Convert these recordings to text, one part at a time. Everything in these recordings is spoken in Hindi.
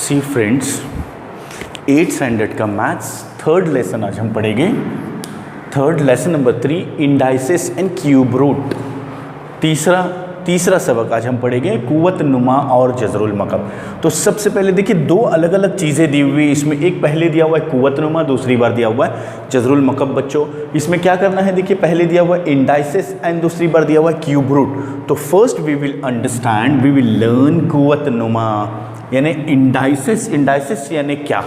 सी फ्रेंड्स, 8th स्टैंडर्ड का मैथ्स थर्ड लेसन आज हम पढ़ेंगे। Third lesson number 3, indices and cube root. तीसरा सबक आज हम पढ़ेंगे कुव्वत नुमा और जज़रुल मकब। तो सबसे पहले देखिए दो अलग अलग चीज़ें दी हुई इसमें, एक पहले दिया हुआ है कुव्वत नुमा, दूसरी बार दिया हुआ है जज़रुल मकब। बच्चों इसमें क्या करना है, देखिए पहले दिया हुआ है इंडाइसिस एंड दूसरी बार दिया हुआ है क्यूब रूट। तो first we will understand, we will learn कुव्वत नुमा यानी इंडाइसिस यानी क्या,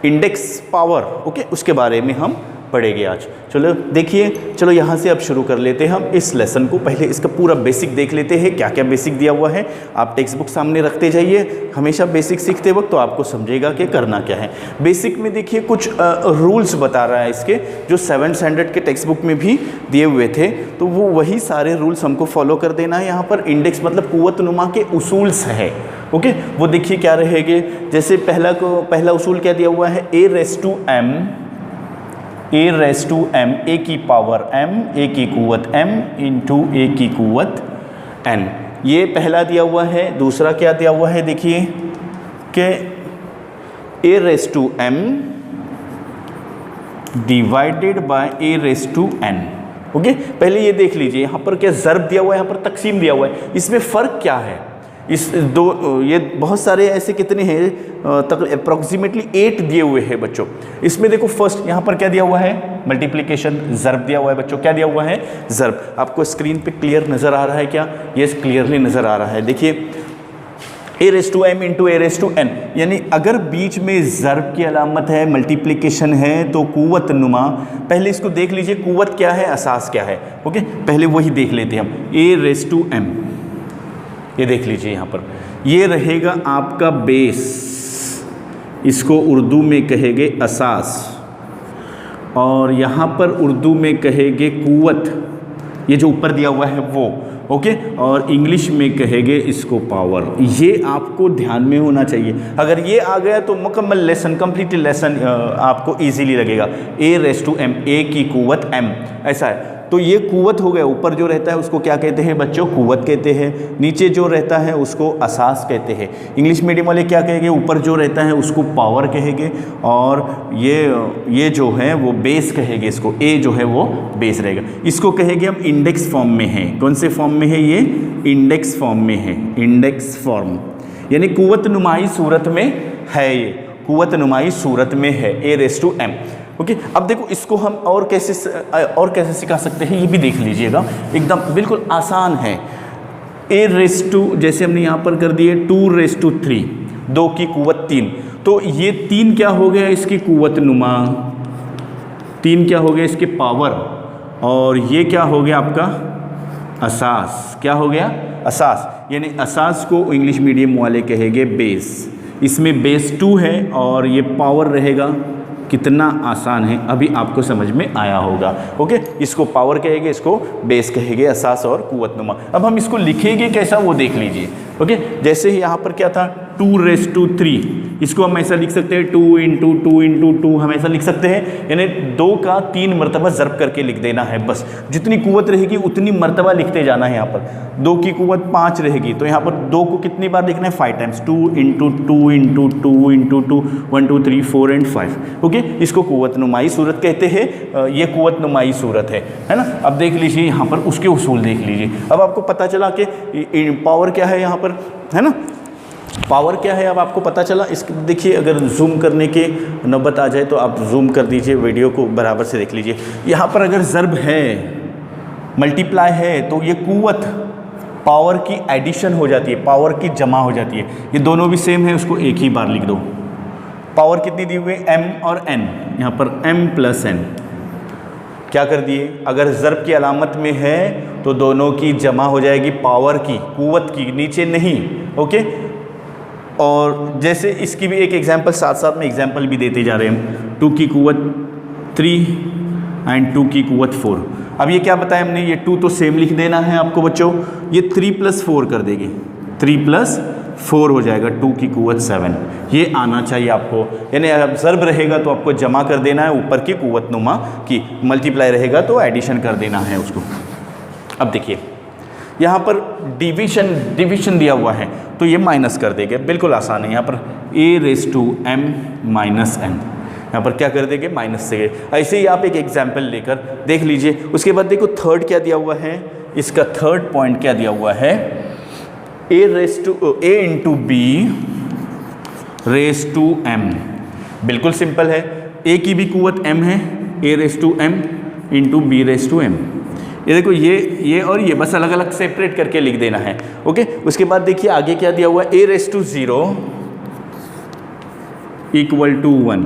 इंडेक्स पावर, ओके, उसके बारे में हम पढ़ेंगे आज। चलो देखिए, चलो यहाँ से अब शुरू कर लेते हैं हम इस लेसन को। पहले इसका पूरा बेसिक देख लेते हैं, क्या क्या बेसिक दिया हुआ है। आप टेक्स्ट बुक सामने रखते जाइए, हमेशा बेसिक सीखते वक्त तो आपको समझेगा कि करना क्या है। बेसिक में देखिए कुछ रूल्स बता रहा है इसके, जो 7th स्टैंडर्ड के टेक्स्ट बुक में भी दिए हुए थे, तो वो वही सारे रूल्स हमको फॉलो कर देना है। यहाँ पर इंडेक्स मतलब कुव्वत नुमा के उसूल्स है, ओके। वो देखिए क्या रहेंगे, जैसे पहला उसूल क्या दिया हुआ है, a raised to m, a की पावर m, a की कुव्वत m इंटू a की कुव्वत n, ये पहला दिया हुआ है। दूसरा क्या दिया हुआ है, देखिए कि a raised to m divided by a raised to n, okay. पहले ये देख लीजिए, यहाँ पर क्या ज़र्ब दिया हुआ है, यहाँ पर तकसीम दिया हुआ है, इसमें फ़र्क क्या है। इस ये बहुत सारे ऐसे कितने हैं, अप्रॉक्सीमेटली 8 दिए हुए हैं बच्चों। इसमें देखो फर्स्ट यहाँ पर क्या दिया हुआ है, मल्टीप्लिकेशन, ज़र्ब दिया हुआ है बच्चों। क्या दिया हुआ है, ज़र्ब। आपको स्क्रीन पे क्लियर नज़र आ रहा है क्या, ये क्लियरली नज़र आ रहा है। देखिए a raised to m into a raised to n, यानी अगर बीच में ज़र्ब की अलामत है, मल्टीप्लिकेशन है, तो कुव्वत नुमा, पहले इसको देख लीजिए कुव्वत क्या है, असास क्या है, ओके। पहले वही देख लेते हैं हम। a raised to m, ये देख लीजिए यहाँ पर, ये रहेगा आपका बेस, इसको उर्दू में कहेंगे असास, और यहाँ पर उर्दू में कहेंगे कुव्वत, ये जो ऊपर दिया हुआ है वो, ओके। और इंग्लिश में कहेंगे इसको पावर। ये आपको ध्यान में होना चाहिए, अगर ये आ गया तो मुकम्मल लेसन, कंप्लीट लेसन आपको इजीली लगेगा। a raised to m, a की कुव्वत m, ऐसा है। तो ये कुव्वत हो गया, ऊपर जो रहता है उसको क्या कहते हैं बच्चों, कुव्वत कहते हैं। नीचे जो रहता है उसको असास कहते हैं। इंग्लिश मीडियम वाले क्या कहेंगे, ऊपर जो रहता है उसको पावर कहेंगे, और ये जो है वो बेस कहेंगे, इसको a जो है वो बेस रहेगा। इसको कहेंगे हम इंडेक्स फॉर्म में है। कौन से फॉर्म में है ये, इंडेक्स फॉर्म में है, इंडेक्स फॉर्म, यानी कुव्वत नुमाई सूरत में है, ये कुव्वत नुमाई सूरत में है, a raised to m, okay. अब देखो इसको हम और कैसे सिखा सकते हैं, ये भी देख लीजिएगा, एकदम बिल्कुल आसान है। a raised to, जैसे हमने यहाँ पर कर दिए 2 raised to 3, 2 की कुव्वत 3, तो ये 3 क्या हो गया, इसकी कुव्वत नुमा, 3 क्या हो गया इसके पावर, और ये क्या हो गया आपका असास। क्या हो गया, असास, यानी असास को इंग्लिश मीडियम वाले कहेंगे बेस। इसमें बेस 2 है और ये पावर रहेगा। कितना आसान है, अभी आपको समझ में आया होगा, ओके। इसको पावर कहेंगे, इसको बेस कहेंगे, असास और कुव्वत नुमा। अब हम इसको लिखेंगे कैसा वो देख लीजिए, ओके। जैसे ही यहाँ पर क्या था 2 raised to 3, इसको हम ऐसा लिख सकते हैं 2 इंटू 2 इंटू 2, हम ऐसा लिख सकते हैं, यानी 2 का 3 मरतबा ज़र्ब करके लिख देना है बस। जितनी कुव्वत रहेगी उतनी मरतबा लिखते जाना है। यहाँ पर 2 की कुव्वत 5 रहेगी, तो यहाँ पर 2 को कितनी बार लिखना है, 5 times, 2 into 2 into 2 into 2, 1 2 3 4 and 5, okay. इसको कुव्वत नुमाई सूरत कहते हैं, ये कुव्वत नुमाई सूरत है ना। अब देख लीजिए यहाँ पर उसके उसूल देख लीजिए। अब आपको पता चला कि पावर क्या है यहाँ पर, है ना, पावर क्या है अब आपको पता चला। इस देखिए, अगर जूम करने के नौबत आ जाए तो आप जूम कर दीजिए, वीडियो को बराबर से देख लीजिए। यहाँ पर अगर ज़र्ब है, मल्टीप्लाई है, तो ये कुव्वत पावर की एडिशन हो जाती है, पावर की जमा हो जाती है। ये दोनों भी सेम है, उसको एक ही बार लिख दो। पावर कितनी दी हुई है, m और n, यहाँ पर m प्लस n क्या कर दिए, अगर ज़र्ब की अलामत में है तो दोनों की जमा हो जाएगी, पावर की, कुव्वत की, नीचे नहीं, ओके। और जैसे इसकी भी एक एग्जांपल साथ साथ में एग्जांपल भी देते जा रहे हैं हम। 2 की कुव्वत 3 एंड 2 की कुव्वत 4। अब ये क्या बताया हमने, ये 2 तो सेम लिख देना है आपको बच्चों, ये 3 + 4 कर देगी, 3 + 4 हो जाएगा, 2 की कुव्वत 7। ये आना चाहिए आपको, यानी अब ज़र्ब रहेगा तो आपको जमा कर देना है ऊपर की कुव्वत नुमा की, मल्टीप्लाई रहेगा तो एडिशन कर देना है उसको। अब देखिए यहाँ पर डिवीजन दिया हुआ है तो ये माइनस कर देंगे, बिल्कुल आसान है। यहाँ पर a⁻m माइनस n, यहाँ पर क्या कर देंगे, माइनस से। ऐसे ही आप एक एग्जाम्पल लेकर देख लीजिए। उसके बाद देखो थर्ड क्या दिया हुआ है, इसका थर्ड पॉइंट क्या दिया हुआ है, a into b raise to m। बिल्कुल सिंपल है, a की भी कुवत m है, a⁻m into b raise to m। ये देखो ये और ये बस अलग अलग सेपरेट करके लिख देना है। ओके, उसके बाद देखिए आगे क्या दिया हुआ है, a⁻0 equal to 1,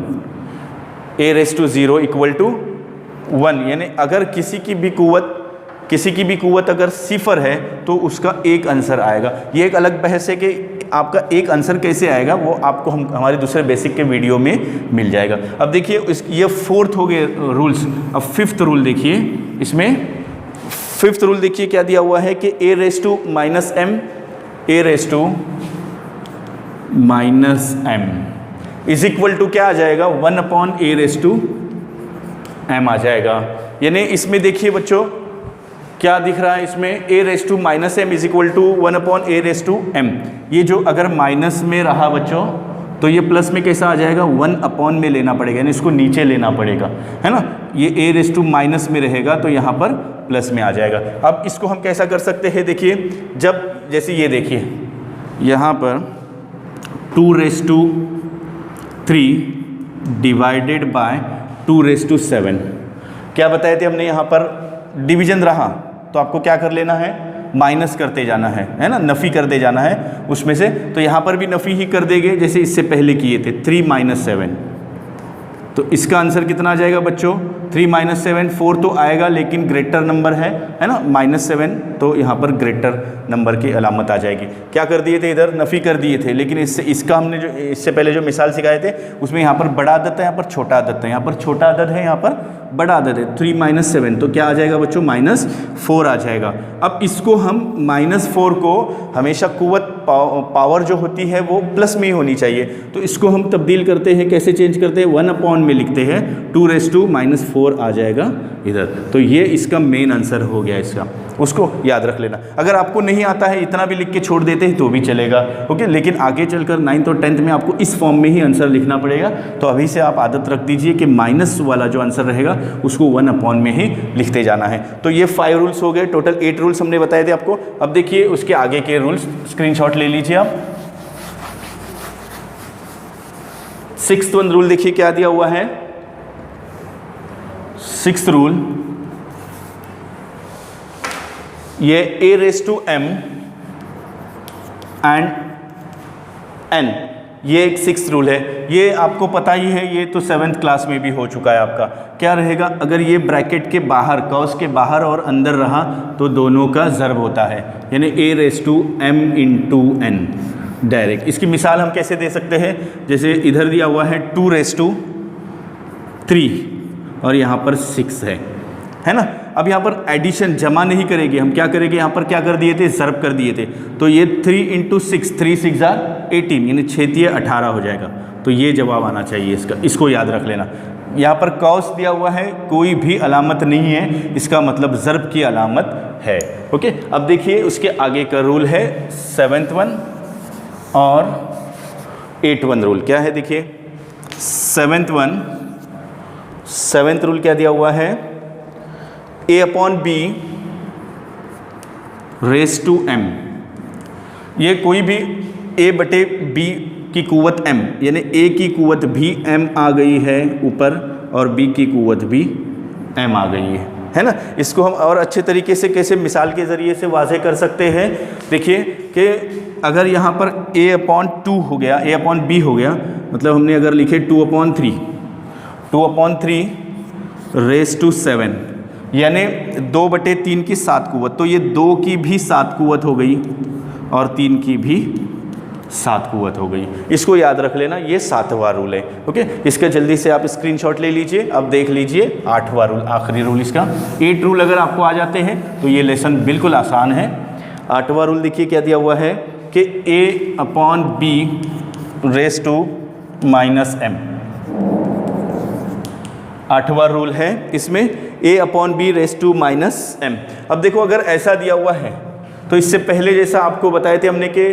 a⁻0 equal to 1, यानी अगर किसी की भी कुवत अगर सिफर है तो उसका एक आंसर आएगा। ये एक अलग बहस है कि आपका एक आंसर कैसे आएगा, वो आपको हमारे दूसरे बेसिक के वीडियो में मिल जाएगा। अब देखिए ये फोर्थ हो गए रूल्स। अब फिफ्थ रूल देखिए, इसमें फिफ्थ रूल देखिए क्या दिया हुआ है कि a⁻m इज इक्वल टू क्या आ जाएगा, 1/a⁻m आ जाएगा। यानी इसमें देखिए बच्चों क्या दिख रहा है, इसमें a⁻m is equal to 1/a⁻m। ये जो अगर माइनस में रहा बच्चों तो ये प्लस में कैसा आ जाएगा, 1/ में लेना पड़ेगा, यानी इसको नीचे लेना पड़ेगा, है ना। ये a⁻- में रहेगा तो यहाँ पर प्लस में आ जाएगा। अब इसको हम कैसा कर सकते हैं, देखिए जब जैसे ये देखिए यहाँ पर 2⁻³ डिवाइडेड बाय 2⁻7, क्या बताए थे हमने, यहाँ पर डिवीजन रहा तो आपको क्या कर लेना है, माइनस करते जाना है ना, नफ़ी कर दे जाना है उसमें से। तो यहाँ पर भी नफ़ी ही कर देंगे जैसे इससे पहले किए थे, 3 - 7। तो इसका आंसर कितना आ जाएगा बच्चों, 3 - 7, 4 तो आएगा लेकिन ग्रेटर नंबर है ना, -7, तो यहाँ पर ग्रेटर नंबर की अलामत आ जाएगी। क्या कर दिए थे, इधर नफ़ी कर दिए थे, लेकिन इसका हमने जो इससे पहले जो मिसाल सिखाए थे उसमें यहाँ पर बड़ा अदद है, यहाँ पर छोटा अदद है, यहाँ पर छोटा अदद है, यहाँ पर बड़ा अदद है। 3 - 7 तो क्या आ जाएगा बच्चों, -4 आ जाएगा। अब इसको हम -4 को हमेशा कुव्वत पावर जो होती है वो प्लस में ही होनी चाहिए, तो इसको हम तब्दील करते हैं, कैसे चेंज करते हैं, 1/ में लिखते हैं, 2⁻⁻4 आ जाएगा इधर। तो ये इसका मेन आंसर हो गया इसका, उसको याद रख लेना। अगर आपको नहीं आता है इतना भी लिख के छोड़ देते हैं तो भी चलेगा, ओके। लेकिन आगे चलकर 9th और 10th में आपको इस फॉर्म में ही आंसर लिखना पड़ेगा। तो अभी से आप आदत रख दीजिए कि माइनस वाला जो आंसर रहेगा उसको 1/ में ही लिखते जाना है। तो ये 5 रूल्स हो गए, टोटल 8 रूल्स हमने बताए थे आपको। अब देखिए उसके आगे के रूल्स, स्क्रीनशॉट ले लीजिए आप। 6th रूल देखिए क्या दिया हुआ है, 6th रूल, ये a⁻m एंड n, ये एक 6th रूल है। ये आपको पता ही है, ये तो 7th क्लास में भी हो चुका है आपका। क्या रहेगा, अगर ये ब्रैकेट के बाहर, कॉस के बाहर और अंदर रहा तो दोनों का ज़र्ब होता है, यानी a⁻m इंटू n डायरेक्ट। इसकी मिसाल हम कैसे दे सकते हैं, जैसे इधर दिया हुआ है 2⁻³ और यहाँ पर 6 है ना। अब यहाँ पर एडिशन जमा नहीं करेंगे, हम क्या करेंगे, यहाँ पर क्या कर दिए थे, ज़र्ब कर दिए थे। तो ये 3 × 6, 3 × 6 = 18, यानी 6 × 18 हो जाएगा। तो ये जवाब आना चाहिए इसका, इसको याद रख लेना। यहाँ पर कॉस दिया हुआ है, कोई भी अलामत नहीं है, इसका मतलब ज़र्ब की अलामत है, ओके। अब देखिए उसके आगे का रूल है 7th और 8th रूल। क्या है देखिए, 7th रूल क्या दिया हुआ है, a/b रेस टू m। ये कोई भी a/b की कुव्वत m, यानी a की कुव्वत भी m आ गई है ऊपर और b की कुव्वत भी m आ गई है ना। इसको हम और अच्छे तरीके से कैसे मिसाल के ज़रिए से वाज़े कर सकते हैं, देखिए कि अगर यहाँ पर a/2 हो गया, a/b हो गया, मतलब हमने अगर लिखे 2/3 रेस टू 7, यानी 2/3 की 7 कुव्वत, तो ये 2 की भी 7 कुव्वत हो गई और 3 की भी 7 कुव्वत हो गई। इसको याद रख लेना, ये 7वां रूल है, ओके। इसका जल्दी से आप स्क्रीनशॉट ले लीजिए। अब देख लीजिए 8वां रूल, आखिरी रूल इसका। 8 रूल अगर आपको आ जाते हैं तो ये लेसन बिल्कुल आसान है। 8वां रूल देखिए क्या दिया हुआ है कि a/b रेस टू -m। 8वां रूल है, इसमें a/b रेस टू -m। अब देखो अगर ऐसा दिया हुआ है तो इससे पहले जैसा आपको बताए थे हमने कि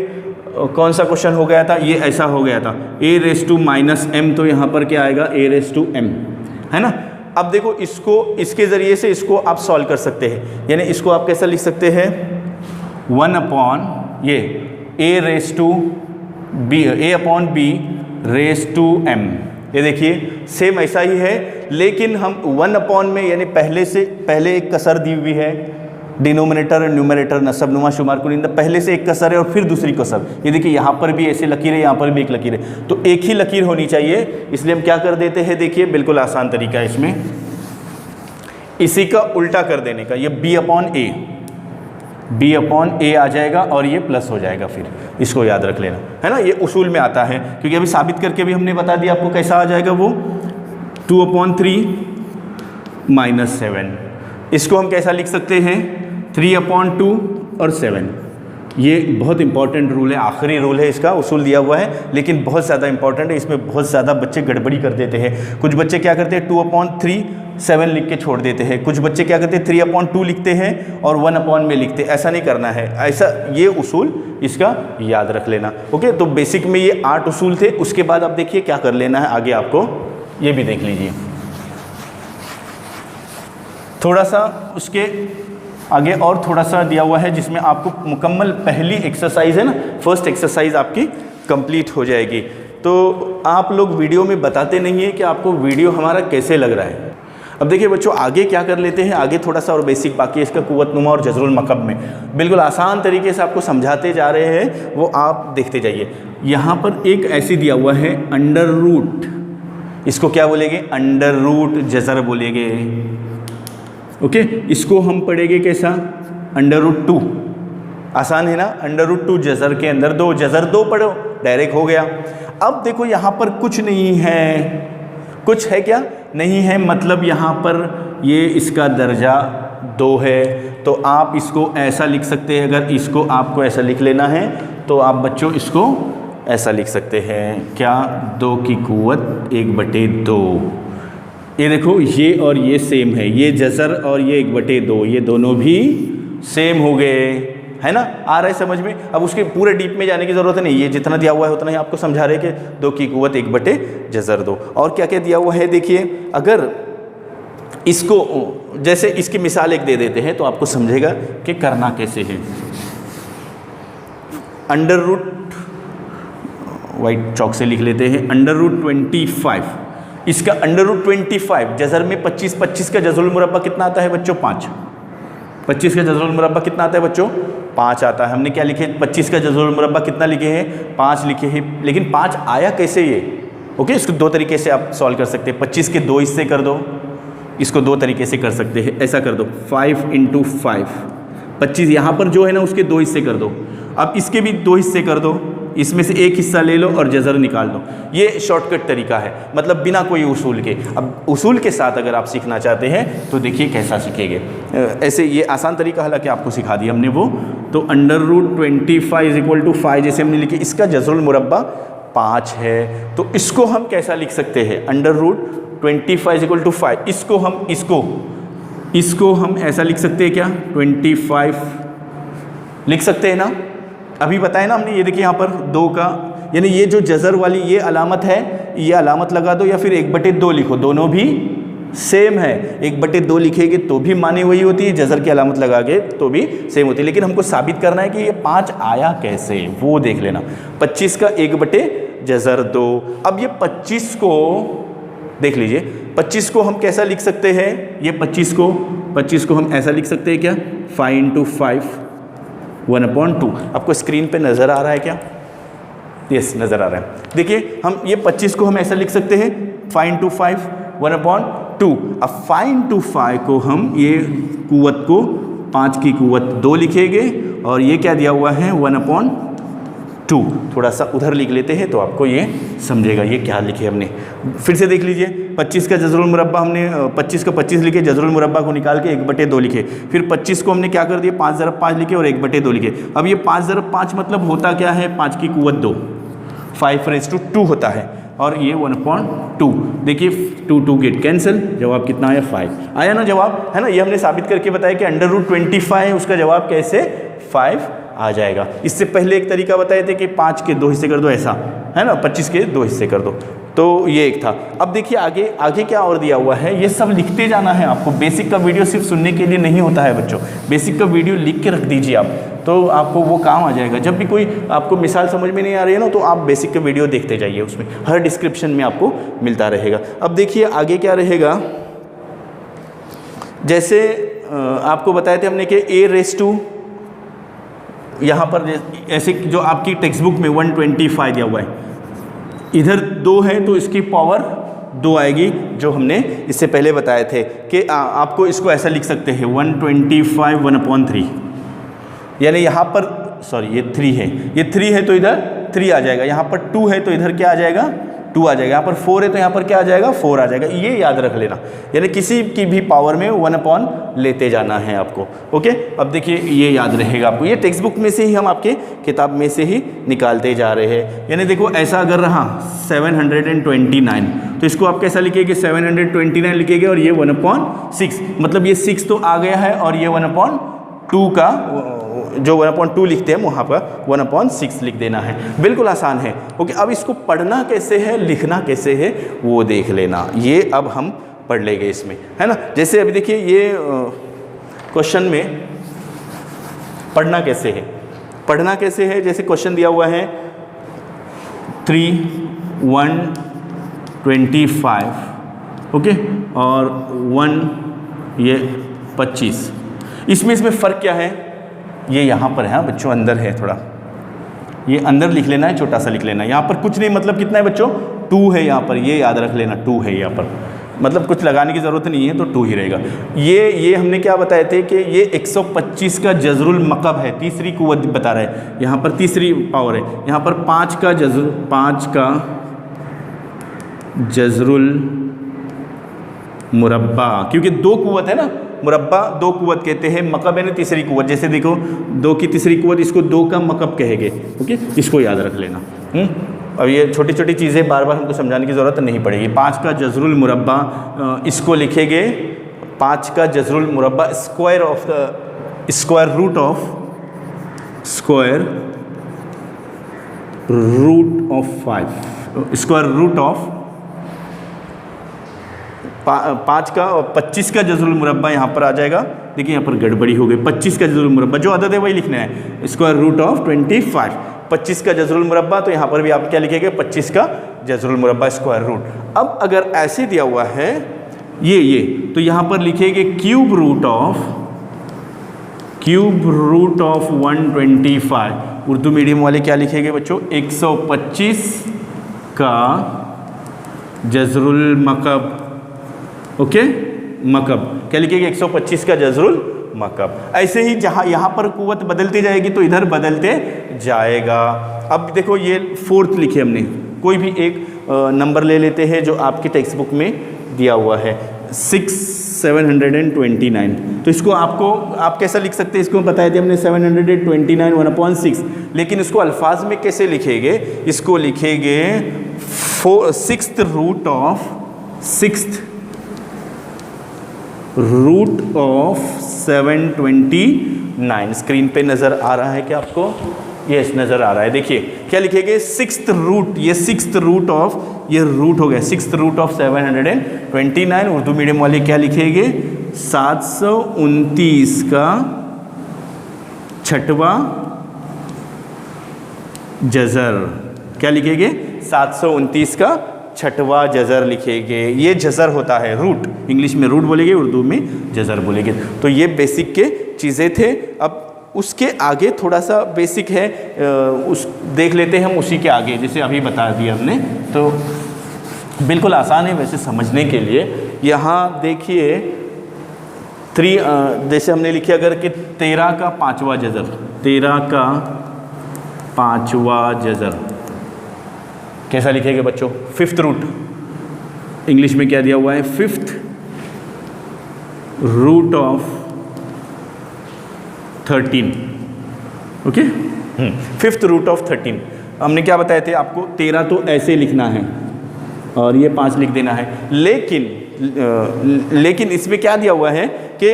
कौन सा क्वेश्चन हो गया था, ये ऐसा हो गया था a⁻m, तो यहाँ पर क्या आएगा a⁻m, है ना। अब देखो इसको, इसके ज़रिए से इसको आप सॉल्व कर सकते हैं, यानी इसको आप कैसा लिख सकते हैं 1 ये a/b⁻m। ये देखिए सेम ऐसा ही है, लेकिन हम 1 में यानी पहले एक कसर दी हुई है, डिनोमिनेटर और न्यूमरेटर नसब नुमा शुमार कुनिंदा, पहले से एक कसर है और फिर दूसरी कसर। ये देखिए यहाँ पर भी ऐसे लकीर है, यहाँ पर भी एक लकीर है, तो एक ही लकीर होनी चाहिए, इसलिए हम क्या कर देते हैं, देखिए बिल्कुल आसान तरीका है इसमें, इसी का उल्टा कर देने का, ये b/a आ जाएगा और ये प्लस हो जाएगा, फिर इसको याद रख लेना, है ना। ये उसूल में आता है, क्योंकि अभी साबित करके भी हमने बता दिया आपको कैसा आ जाएगा वो 2/3 - 7। इसको हम कैसा लिख सकते हैं 3/2 और 7। ये बहुत इंपॉर्टेंट रूल है, आखिरी रूल है, इसका उसूल दिया हुआ है, लेकिन बहुत ज़्यादा इंपॉर्टेंट है। इसमें बहुत ज़्यादा बच्चे गड़बड़ी कर देते हैं। कुछ बच्चे क्या करते हैं 2/3 7 लिख के छोड़ देते हैं, कुछ बच्चे क्या करते हैं 3/2 लिखते हैं और 1 में लिखते हैं। ऐसा नहीं करना है, ऐसा ये उसूल इसका याद रख लेना। ओके, तो बेसिक में ये 8 उसूल थे। उसके बाद आप देखिए क्या कर लेना है आगे, आपको ये भी देख लीजिए। थोड़ा सा उसके आगे और थोड़ा सा दिया हुआ है, जिसमें आपको मुकम्मल पहली एक्सरसाइज है ना, फर्स्ट एक्सरसाइज आपकी कंप्लीट हो जाएगी। तो आप लोग वीडियो में बताते नहीं है कि आपको वीडियो हमारा कैसे लग रहा है। अब देखिए बच्चों, आगे क्या कर लेते हैं, आगे थोड़ा सा और बेसिक बाकी है इसका, कुव्वतनुमा और जज़रुल मकब में बिल्कुल आसान तरीके से आपको समझाते जा रहे हैं, वो आप देखते जाइए। यहाँ पर एक ऐसी दिया हुआ है अंडर रूट, इसको क्या बोलेंगे अंडर रूट जज़र बोलेंगे। ओके, इसको हम पढ़ेंगे कैसा √2, आसान है ना, √2 जज़र के अंदर 2, जज़र 2 पढ़ो, डायरेक्ट हो गया। अब देखो यहाँ पर कुछ नहीं है, कुछ है क्या नहीं है, मतलब यहाँ पर ये इसका दर्जा 2 है, तो आप इसको ऐसा लिख सकते हैं। अगर इसको आपको ऐसा लिख लेना है तो आप बच्चों इसको ऐसा लिख सकते हैं, क्या 2 की कुव्वत 1/2। ये देखो ये और ये सेम है, ये जज़र और ये 1/2, ये दोनों भी सेम हो गए, है ना। आ रहा है समझ में। अब उसके पूरे डीप में जाने की ज़रूरत नहीं, ये जितना दिया हुआ है उतना ही आपको समझा रहे कि 2 की कुव्वत 1/2 और क्या क्या दिया हुआ है। देखिए अगर इसको जैसे इसकी मिसाल एक दे देते हैं तो आपको समझेगा कि करना कैसे है। √, वाइट चौक से लिख लेते हैं, √25। इसका √25 जज़र में 25 का जज़रुल मुरब्बा कितना आता है बच्चों 5। 25 का जज़रुल मुरब्बा कितना आता है बच्चों 5 आता है। हमने क्या लिखे 25 का जज़रुल मुरब्बा कितना लिखे हैं 5 लिखे हैं, लेकिन 5 आया कैसे ये। ओके, इसको 2 तरीके से आप सॉल्व कर सकते हैं। 25 के 2 हिस्से कर दो, इसको 2 तरीके से कर सकते हैं। ऐसा कर दो 5 × 5, 25 यहाँ पर जो है ना उसके 2 हिस्से कर दो। अब इसके भी 2 हिस्से कर दो, इसमें से एक हिस्सा ले लो और जज़र निकाल दो। ये शॉर्टकट तरीका है, मतलब बिना कोई उसूल के। अब उसूल के साथ अगर आप सीखना चाहते हैं तो देखिए कैसा सीखेंगे। ऐसे ये आसान तरीका हालांकि आपको सिखा दिया हमने वो। तो √25 = 5 जैसे हमने लिखे, इसका जज़रुल मुरब्बा 5 है, तो इसको हम कैसा लिख सकते हैं √25 = 5। इसको हम ऐसा लिख सकते हैं क्या 25 लिख सकते हैं ना, अभी बताया ना हमने। ये देखिए यहाँ पर 2 का, यानी ये जो जज़र वाली ये अलामत है, ये अलामत लगा दो या फिर 1/2 लिखो, दोनों भी सेम है। 1/2 लिखेंगे तो भी मानी वही होती है, जज़र की अलामत लगा के तो भी सेम होती है। लेकिन हमको साबित करना है कि ये 5 आया कैसे, वो देख लेना। 25 का 1/2। अब ये 25 को देख लीजिए, 25 को हम कैसा लिख सकते हैं, ये 25 को हम ऐसा लिख सकते हैं क्या 5 × 5 1/2। आपको स्क्रीन पे नज़र आ रहा है क्या, यस नज़र आ रहा है। देखिए हम ये 25 को हम ऐसा लिख सकते हैं 5 × 5 1/2। अब 5 × 5 को हम ये कुव्वत को 5 की कुव्वत 2 लिखेंगे और ये क्या दिया हुआ है 1/2। थोड़ा सा उधर लिख लेते हैं तो आपको ये समझेगा ये क्या लिखे हमने। फिर से देख लीजिए, 25 का जज़रुल मुरब्बा हमने 25 का 25 लिखे, जज़रुल मुरब्बा को निकाल के 1/2 लिखे। फिर 25 को हमने क्या कर दिया 5 × 5 लिखे और 1/2 लिखे। अब ये 5 × 5 मतलब होता क्या है 5 की कुव्वत 2, 5 raised to 2 होता है। और ये 1/2। देखिए 2 गेट कैंसिल, जवाब कितना आया 5 आया ना जवाब, है ना। ये हमने साबित करके बताया कि √25 है, उसका जवाब कैसे 5 आ जाएगा। इससे पहले एक तरीका बताए थे कि 5 के 2 हिस्से कर दो, ऐसा है ना, 25 के 2 हिस्से कर दो, तो ये एक था। अब देखिए आगे आगे क्या और दिया हुआ है, ये सब लिखते जाना है आपको। बेसिक का वीडियो सिर्फ सुनने के लिए नहीं होता है बच्चों, बेसिक का वीडियो लिख के रख दीजिए आप, तो आपको वो काम आ जाएगा। जब भी कोई आपको मिसाल समझ में नहीं आ रही है ना, तो आप बेसिक का वीडियो देखते जाइए, उसमें हर डिस्क्रिप्शन में आपको मिलता रहेगा। अब देखिए आगे क्या रहेगा, जैसे आपको बताए थे हमने कि a⁻², यहाँ पर ऐसे जो आपकी टेक्स्ट बुक में 125 दिया हुआ है, इधर 2 है तो इसकी पावर 2 आएगी, जो हमने इससे पहले बताए थे कि आपको इसको ऐसा लिख सकते हैं 125 1/3, यानी यहाँ पर सॉरी ये 3 है, ये 3 है तो इधर 3 आ जाएगा, यहाँ पर 2 है तो इधर क्या आ जाएगा 2 आ जाएगा, यहाँ पर 4 है तो यहाँ पर क्या आ जाएगा 4 आ जाएगा। ये याद रख लेना, यानी किसी की भी पावर में 1 लेते जाना है आपको। ओके, अब देखिए ये याद रहेगा आपको, ये टेक्स्ट बुक में से ही हम आपके किताब में से ही निकालते जा रहे हैं। यानी देखो ऐसा अगर रहा 729, तो इसको आप कैसा लिखेंगे 729 लिखेंगे, और ये 1/6, मतलब ये 6 तो आ गया है, और ये 1/2 का जो 1/2 लिखते हैं वहाँ पर 1/6 लिख देना है। बिल्कुल आसान है। ओके, अब इसको पढ़ना कैसे है, लिखना कैसे है, वो देख लेना, ये अब हम पढ़ लेंगे इसमें, है ना। जैसे अभी देखिए ये क्वेश्चन में पढ़ना कैसे है, पढ़ना कैसे है, जैसे क्वेश्चन दिया हुआ है 3 125, ओके, और 1 ये 25, इसमें फ़र्क क्या है, ये यहाँ पर है बच्चों, अंदर है थोड़ा, ये अंदर लिख लेना है, छोटा सा लिख लेना है। यहाँ पर कुछ नहीं, मतलब कितना है बच्चों 2 है यहाँ पर, ये याद रख लेना 2 है यहाँ पर, मतलब कुछ लगाने की ज़रूरत नहीं है, तो 2 ही रहेगा। ये हमने क्या बताए थे कि ये 125 का जज़रुल मकब है, तीसरी कुव्वत बता रहा है, यहाँ पर तीसरी पावर है, यहाँ पर 5 का जज़रुल मुरब्बा, क्योंकि 2 कुव्वत है ना, मुरब्बा 2 कुव्वत कहते हैं, मकब है ना तीसरी कुव्वत, जैसे देखो 2 की तीसरी कुव्वत, इसको 2 का मकब कहेंगे। ओके, इसको याद रख लेना। अब ये छोटी छोटी चीज़ें बार बार हमको समझाने की ज़रूरत नहीं पड़ेगी। 5 का जज़रुल मुरब्बा, इसको लिखेंगे 5 का जज़रुल मुरब्बा square root of 5, square root of 5 का और 25 का जज़रुल मुरब्बा यहाँ पर आ जाएगा। देखिए यहाँ पर गड़बड़ी हो गई, 25 का जज़रुल मुरब्बा, जो अदद है वही लिखना है, स्क्वायर रूट ऑफ 25, 25 का जज़रुल मुरब्बा, तो यहाँ पर भी आप क्या लिखेंगे 25 का जज़रुल मुरब्बा स्क्वायर रूट। अब अगर ऐसे दिया हुआ है ये तो यहाँ पर लिखेंगे cube root of 125, Urdu medium वाले क्या लिखेंगे बच्चों 125 का जज़रुल मकब। ओके, मकब क्या लिखेंगे 125 का जज़रुल मकब। ऐसे ही जहाँ यहाँ पर कुव्वत बदलती जाएगी तो इधर बदलते जाएगा। अब देखो ये 4th लिखे हमने, कोई भी एक नंबर ले लेते हैं जो आपकी टेक्स्ट बुक में दिया हुआ है 729, तो इसको आप कैसा लिख सकते हैं, इसको बताए थे हमने 729 1/6, लेकिन इसको अल्फाज में कैसे लिखेंगे, इसको लिखेंगे 6th रूट ऑफ 729। स्क्रीन पे नज़र आ रहा है क्या आपको? यस, नज़र आ रहा है। देखिए क्या लिखेंगे 6th रूट, ये 6th रूट ऑफ, ये रूट हो गया 6th root of 729। Urdu medium वाले क्या लिखेंगे 729 का 6वां जज़र। क्या लिखेंगे 729 का 6वां जज़र लिखेंगे। ये जज़र होता है रूट, इंग्लिश में रूट बोलेंगे, उर्दू में जज़र बोलेंगे। तो ये बेसिक के चीज़ें थे। अब उसके आगे थोड़ा सा बेसिक है, उस देख लेते हैं हम उसी के आगे, जैसे अभी बता दिया हमने, तो बिल्कुल आसान है वैसे समझने के लिए। यहाँ देखिए 3 जैसे हमने लिखा अगर कि 13 का 5वां जज़र, 13 का 5वां जज़र कैसा लिखेंगे बच्चों 5th रूट, इंग्लिश में क्या दिया हुआ है 5th root of 13। Okay, 5th root of 13। हमने क्या बताए थे आपको 13 तो ऐसे लिखना है, और ये 5 लिख देना है। लेकिन इसमें क्या दिया हुआ है कि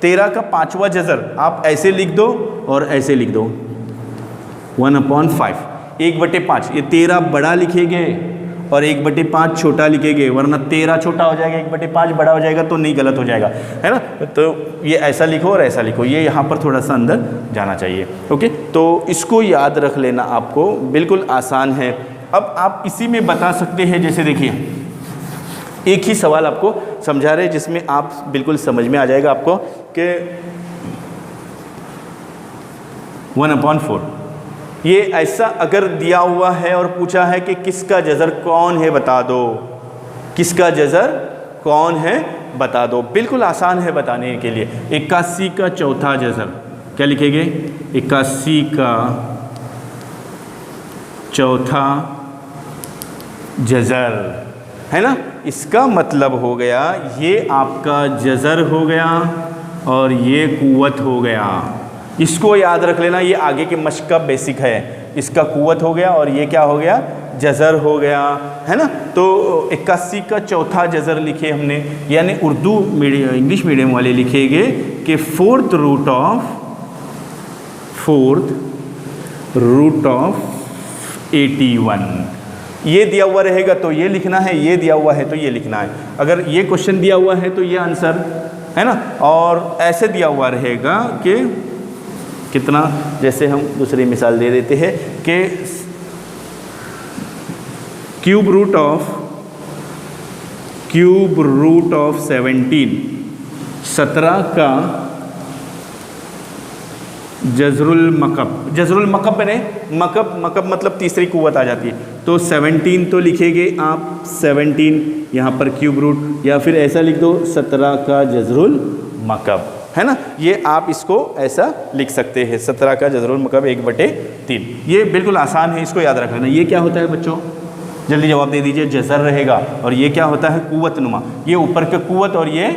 13 का 5वां जज़र आप ऐसे लिख दो और ऐसे लिख दो 1/5, 1/5। ये 13 बड़ा लिखेंगे और 1/5 छोटा लिखेंगे, वरना 13 छोटा हो जाएगा, 1/5 बड़ा हो जाएगा तो नहीं, गलत हो जाएगा, है ना। तो ये ऐसा लिखो और ऐसा लिखो, ये यहाँ पर थोड़ा सा अंदर जाना चाहिए। ओके, तो इसको याद रख लेना आपको, बिल्कुल आसान है। अब आप इसी में बता सकते हैं, जैसे देखिए एक ही सवाल आपको समझा रहे हैं जिसमें आप बिल्कुल समझ में आ जाएगा आपको कि 1/4 ये ऐसा अगर दिया हुआ है और पूछा है कि किसका जज़र कौन है बता दो, किसका जज़र कौन है बता दो, बिल्कुल आसान है बताने के लिए। 81 का चौथा जज़र क्या लिखेंगे? 81 का चौथा जज़र, है ना। इसका मतलब हो गया ये आपका जज़र हो गया और ये कुव्वत हो गया। इसको याद रख लेना, ये आगे के मश्क का बेसिक है। इसका कुव्वत हो गया और ये क्या हो गया? जज़र हो गया, है ना। तो 81 का चौथा जज़र लिखे हमने, यानी उर्दू मीडियम इंग्लिश मीडियम वाले लिखेंगे कि फोर्थ रूट ऑफ 81। ये दिया हुआ रहेगा तो ये लिखना है, ये दिया हुआ है तो ये लिखना है। अगर ये क्वेश्चन दिया हुआ है तो ये आंसर, है ना। और ऐसे दिया हुआ रहेगा कि कितना, जैसे हम दूसरी मिसाल दे देते हैं कि क्यूब रूट ऑफ 17 का जज़रुल मकब बने, मकब मतलब तीसरी कुव्वत आ जाती है, तो 17 तो लिखेंगे आप 17 यहाँ पर क्यूब रूट, या फिर ऐसा लिख दो 17 का जज़रुल मकब, है ना। ये आप इसको ऐसा लिख सकते हैं, 17 का जज़रुल मकब 1/3। ये बिल्कुल आसान है, इसको याद रख लेना। ये क्या होता है बच्चों? जल्दी जवाब दे दीजिए। जज़र रहेगा। और ये क्या होता है? कुव्वत नुमा। ये ऊपर का कुव्वत और ये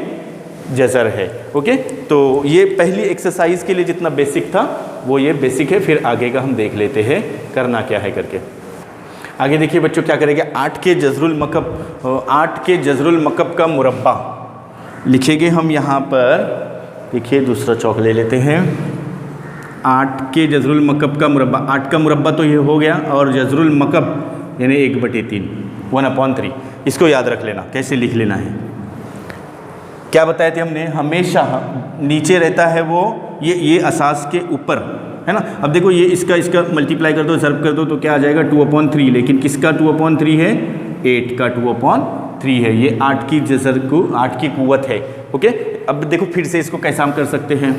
जज़र है। ओके, तो ये पहली एक्सरसाइज के लिए जितना बेसिक था वो ये बेसिक है, फिर आगे का हम देख लेते हैं करना क्या है करके। आगे देखिए बच्चों क्या करेंगे, 8 के जज़रुल मकब का मुरब्बा लिखेंगे हम यहाँ पर। देखिए दूसरा चौक ले लेते हैं। 8 के जज़रुल मकब का मुरब्बा, 8 का मुरब्बा तो ये हो गया, और जज़रुल मकब यानी 1/3, 1/3। इसको याद रख लेना, कैसे लिख लेना है। क्या बताए थे हमने? हमेशा नीचे रहता है वो, ये असास के ऊपर, है ना। अब देखो ये इसका मल्टीप्लाई कर दो, ज़र्ब कर दो तो क्या आ जाएगा? 2/3। लेकिन किसका 2/3 है? 8 का 2/3 है। ये 8 की जज़र को 8 की कुव्वत है। ओके, अब देखो फिर से इसको कैसे हम कर सकते हैं।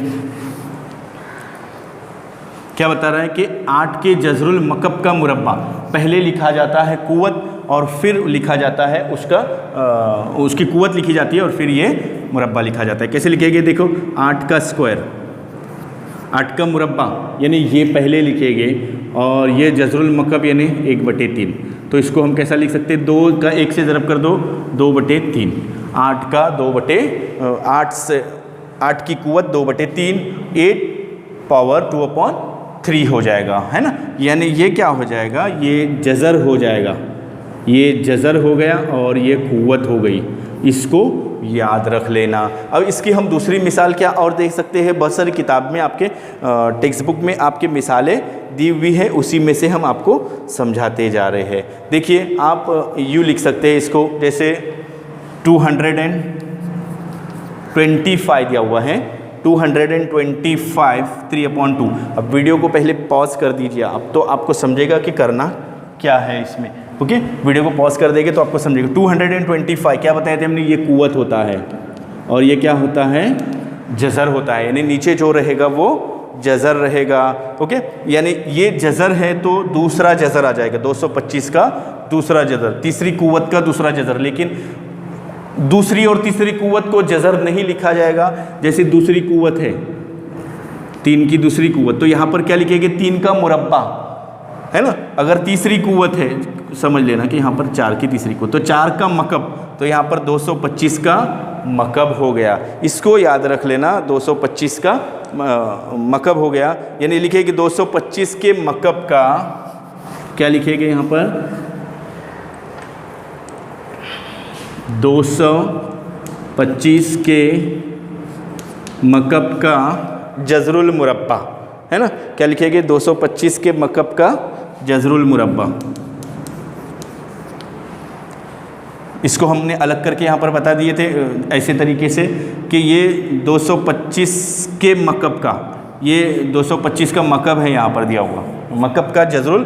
क्या बता रहा है कि 8 के जज़रुल मकब का मुरब्बा पहले लिखा जाता है कुव्वत, और फिर लिखा जाता है उसकी कुव्वत लिखी जाती है और फिर ये मुरब्बा लिखा जाता है। कैसे लिखेंगे? देखो 8 का स्क्वायर, 8 का मुरब्बा यानी ये पहले लिखेंगे, और ये जज़रुल मकब यानी 1/3। तो इसको हम कैसा लिख सकते हैं? 2 का 1 से ज़रब कर दो, 2/3। 8 का 8 की कुव्वत 2/3, 8 पावर 2/3 हो जाएगा, है ना। यानी ये क्या हो जाएगा? ये जज़र हो जाएगा, ये जज़र हो गया और ये कुव्वत हो गई। इसको याद रख लेना। अब इसकी हम दूसरी मिसाल क्या और देख सकते हैं, बहुत सारी किताब में आपके टेक्स्ट बुक में आपके मिसालें दी हुई है, उसी में से हम आपको समझाते जा रहे हैं। देखिए आप यूँ लिख सकते हैं इसको, जैसे 225 दिया हुआ है, 225 3/2। अब वीडियो को पहले पॉज कर दीजिए आप, तो आपको समझेगा कि करना क्या है इसमें। ओके, वीडियो को पॉज कर देंगे तो आपको समझेगा। 225 क्या बताए थे हमने? ये कुव्वत होता है और ये क्या होता है? जज़र होता है, यानी नीचे जो रहेगा वो जज़र रहेगा। ओके, यानी ये जज़र है तो दूसरा जज़र आ जाएगा, 225 का दूसरा जज़र, तीसरी कुव्वत का दूसरा जज़र। लेकिन दूसरी और तीसरी कुव्वत को जज़र नहीं लिखा जाएगा। जैसे दूसरी कुव्वत है 3 की दूसरी कुव्वत, तो यहाँ पर क्या लिखेंगे? 3 का मुरब्बा, है ना। अगर तीसरी कुव्वत है, समझ लेना कि यहाँ पर 4 की तीसरी कुव्वत, तो 4 का मकब, तो यहाँ पर 225 का मकब हो गया। इसको याद रख लेना, 225 का मकब हो गया। यानी लिखेंगे 225 के मकब का क्या लिखेंगे यहाँ पर? 225 के मकब का जज़रुल मुरब्बा, है ना। क्या लिखेंगे? 225 के मकब का जज़रुल मुरब्बा। इसको हमने अलग करके यहाँ पर बता दिए थे ऐसे तरीके से कि ये 225 के मकब का, ये 225 का मकब है यहाँ पर दिया हुआ, मकब का जज़रुल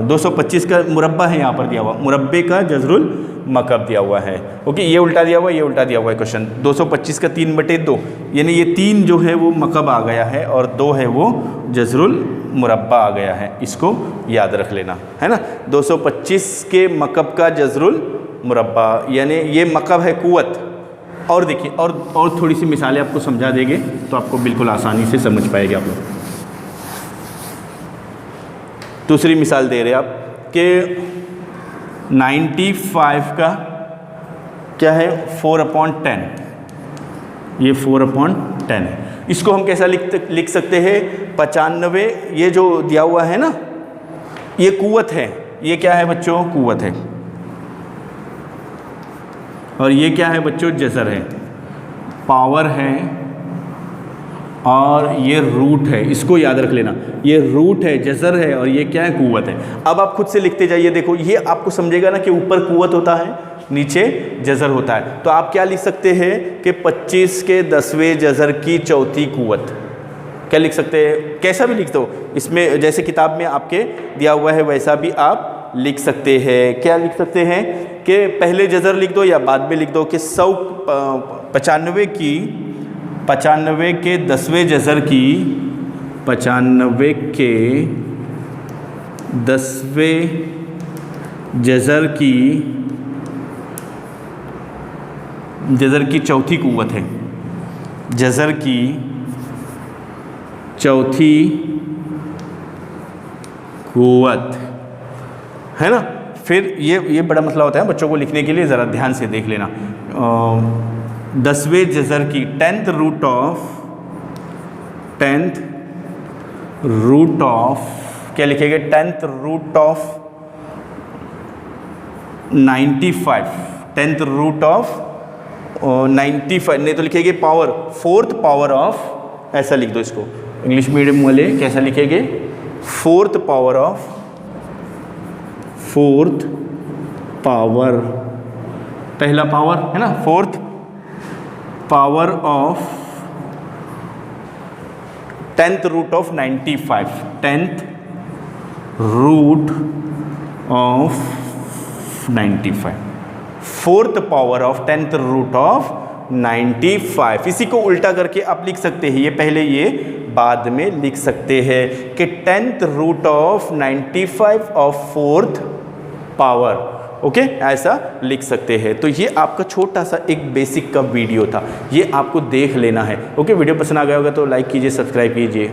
225 का मुरब्बा है यहाँ पर दिया हुआ, मुरब्बे का जज़रुल मकब दिया हुआ है। ओके, ये उल्टा दिया हुआ है, ये उल्टा दिया हुआ है क्वेश्चन। 225 का 3/2, यानी ये 3 जो है वो मकब आ गया है और 2 है वो जज़रुल मुरब्बा आ गया है। इसको याद रख लेना, है ना। 225 के मकब का जज़रुल मुरब्बा, यानी ये मकब है कुव्वत। और देखिए, और थोड़ी सी मिसालें आपको समझा देंगे तो आपको बिल्कुल आसानी से समझ पाएंगे आप लोग। दूसरी मिसाल दे रहे आप कि 95 का क्या है? 4/10, ये 4/10 है। इसको हम कैसा लिख सकते हैं? 95, ये जो दिया हुआ है ना, ये कुव्वत है, ये क्या है बच्चों? कुव्वत है। और ये क्या है बच्चों? जज़र है, पावर है, और ये रूट है। इसको याद रख लेना, ये रूट है, जज़र है, और ये क्या है? कुव्वत है। अब आप खुद से लिखते जाइए। देखो, ये आपको समझेगा ना कि ऊपर कुव्वत होता है, नीचे जज़र होता है। तो आप क्या लिख सकते हैं कि 25 के 10वें जज़र की चौथी कुव्वत। क्या लिख सकते हैं? कैसा भी लिख दो, इसमें जैसे किताब में आपके दिया हुआ है वैसा भी आप लिख सकते हैं। क्या लिख सकते हैं कि पहले जज़र लिख दो या बाद में लिख दो कि 95 के 10वें जज़र की, 95 के 10वें जज़र की चौथी कुव्वत है, जज़र की चौथी कुव्वत, है ना। फिर ये बड़ा मसला होता है बच्चों को लिखने के लिए, ज़रा ध्यान से देख लेना। 10वें जज़र की 10th रूट ऑफ क्या लिखेंगे? 10th root of 95, 10th root of 95, नहीं तो लिखेंगे पावर, 4th पावर ऑफ, ऐसा लिख दो इसको। इंग्लिश मीडियम वाले कैसा लिखेंगे? 4th power of, 4th power, पहला पावर है ना, 4th power of 10th root of 95, 10th root of 95, 4th power of 10th root of 95। इसी को उल्टा करके आप लिख सकते हैं, ये पहले ये बाद में लिख सकते हैं कि 10th root of 95 of 4th power. Okay, ऐसा लिख सकते हैं। तो ये आपका छोटा सा एक बेसिक का वीडियो था, ये आपको देख लेना है। ओके, वीडियो पसंद आ गया होगा तो लाइक कीजिए, सब्सक्राइब कीजिए।